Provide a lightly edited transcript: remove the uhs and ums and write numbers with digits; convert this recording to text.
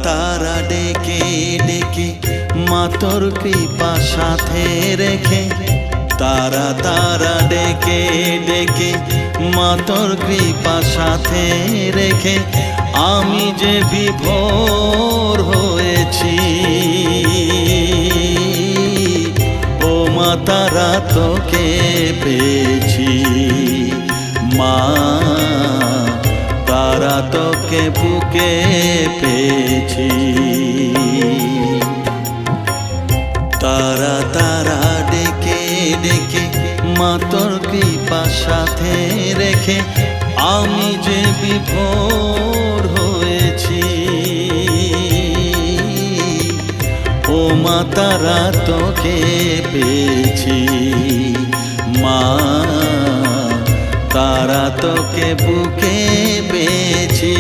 তারা ডেকে ডেকে মা তোর কৃপা সাথে রেখে, তারা তারা ডেকে ডেকে মা তোর কৃপা সাথে রেখে আমি যে বিভোর হয়েছি। ও মা তারা তোকে পেয়েছি, মা তারা তোকে বুকে পেয়েছি। তারা তারা ডেকে ডেকে মা তোর কৃপা সাথে রেখে আমি যে বিভোর হয়েছি। ও মা তারা তোকে পেয়েছি, মা তারা তোকে বুকে পেয়েছি।